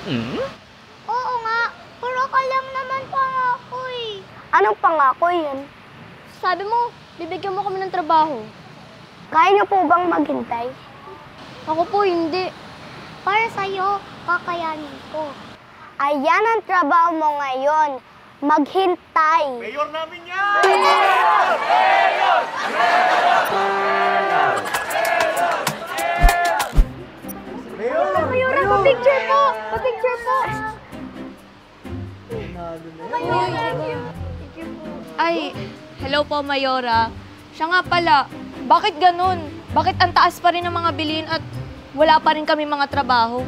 Oo nga, pero ka lang naman pangako eh. Anong pangako yun? Sabi mo, bibigyan mo kami ng trabaho. Kaya niyo po bang maghintay? Ako po hindi. Para sa'yo, kakayanin ko. Ayan ang trabaho mo ngayon. Maghintay. Mayor namin yan! Mayora, pa-picture po! Pa-picture po! Ay, hello po, Mayora. Siya nga pala, bakit ganun? Bakit ang taas pa rin ng mga bilihin at wala pa rin kami mga trabaho?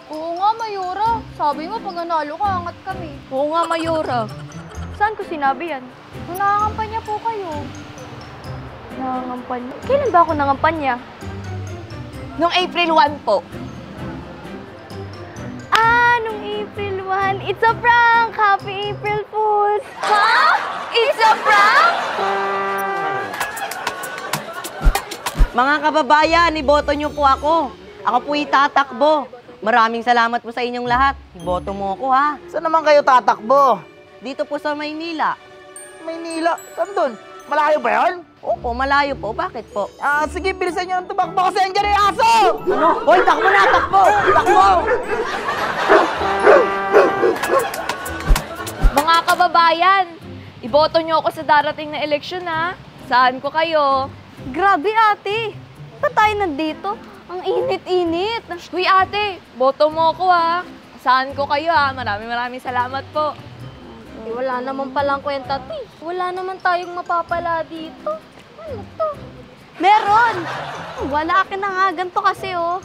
Oo nga, Mayora. Sabi mo, pag nanalo ka, angat kami. Oo nga, Mayora. Saan ko sinabi yan? Nung nangangampanya po kayo. Nangangampanya? Kailan ba ako nangampanya? Noong April 1 po. Nung April 1. It's a prank! Happy April Fools! Ha? It's a prank? Mga kababayan, iboto niyo po ako. Ako po itatakbo. Maraming salamat po sa inyong lahat. Iboto mo ako, ha? Saan naman kayo tatakbo? Dito po sa Maynila. Maynila? Saan doon? Malayo ba yun? Opo, malayo po. Bakit po? Sige, bilisan nyo ng tumakbo kasi andyan yung aso! Ano? Hoy, takbo na! Takbo! Takbo! Mga kababayan, iboto niyo ako sa darating na eleksyon, ha? Saan ko kayo? Grabe, ate. Ba't tayo nandito? Ang init-init. Uy, ate, boto mo ako, ha? Saan ko kayo, ha? Maraming salamat po. Wala naman palang kwenta, ti. Wala naman tayong mapapala dito. Ano to? Meron! Wala akin na nga. Ganito kasi, oh.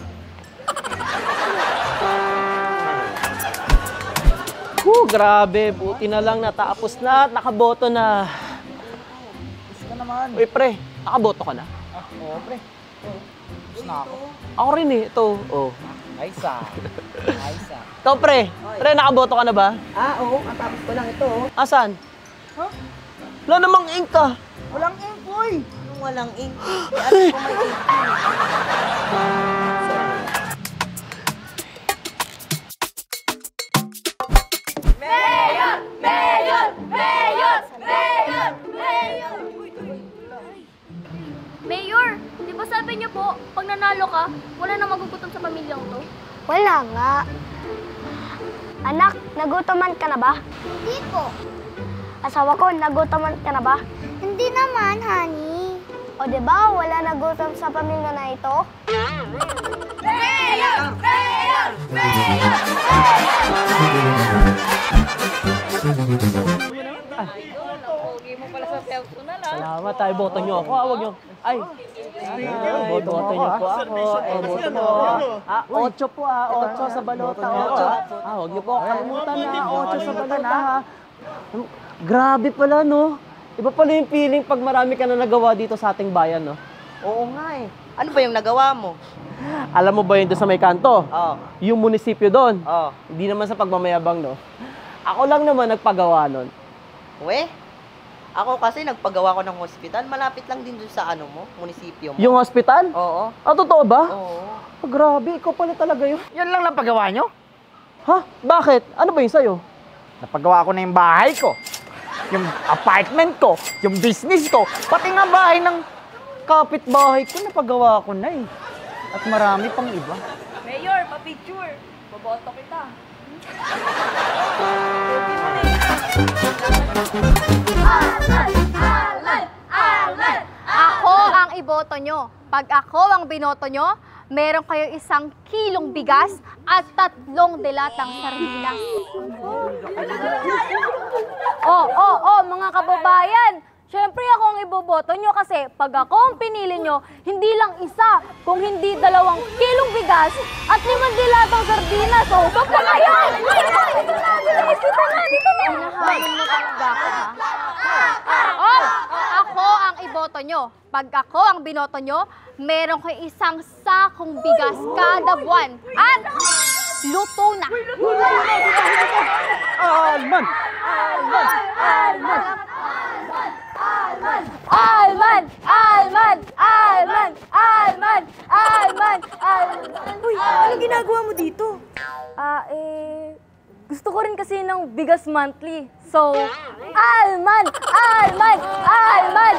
Grabe. Buti na lang natapos na at nakaboto na. Gusto ka naman. Uy, pre. Nakaboto ka na? Oo, pre. Gusto na ako. Ako rin eh. Ito. Oh. Nice ah. Nice ah. Ikaw, pre. Pre, nakaboto ka na ba? Oo. Ang tapos ko lang ito, oh. Asan? Huh? Wala namang ink ka. Walang ink, boy! Yung walang ink. Ano po may ink? Mayor! Mayor! Mayor! Mayor! Mayor! Mayor, di ba sabi niyo po, pag nanalo ka, wala na magugutom sa pamilyang to? Wala nga. Anak, nagutoman ka na ba? Hindi po. Asawa ko, nagutoman ka na ba? Hindi naman, honey. O di ba wala nagutom sa pamilya na ito? Mayor! Mayor! Mayor! Salamat. Tayo boto nyo ako. Huwag nyo. Ay. Boto nyo po ako. Boto mo. 8 po 8 sa balota. 8. Huwag nyo po kalimutan na. 8 sa balota, ha. Grabe pala, no? Iba pala yung feeling pag marami ka na nagawa dito sa ating bayan, no? Oo nga eh. Ano ba yung nagawa mo? Alam mo ba yun doon sa may kanto? Oo. Yung munisipyo doon? Oo. Hindi naman sa pagmamayabang, no? Ako lang naman nagpagawa nun. We? Ako kasi nagpagawa ko ng hospital. Malapit lang din dun sa ano mo, munisipyo mo. Yung hospital? Oo. Totoo ba? Oo. Grabe, ikaw pala talaga yun. Yan lang lang paggawa nyo? Ha? Bakit? Ano ba yun sa'yo? Napagawa ko na yung bahay ko, yung apartment ko, yung business ko, pati nga bahay ng kapitbahay ko, napagawa ko na eh. At marami pang iba. Mayor, pa-picture. Boboto kita. Ako ang iboto nyo. Pag ako ang binoto nyo, meron kayo 1 kilong bigas at 3 delatang sardinas. Mga kababayan. Siyempre ako ang iboboto nyo kasi pag ako ang pinili nyo, hindi lang isa, kung hindi 2 kilong bigas at 5 dilatang sardinas. So, ito pa kayo! Dito na! Hinahamon mo talaga ako, ha? Ako ang iboto nyo. Pag ako ang binoto nyo, meron ko 1 sakong bigas kada buwan. At luto na. Alman! Alman! Uy, ano ginagawa mo dito? gusto ko rin kasi ng bigas monthly. So, Alman! Alman! Alman!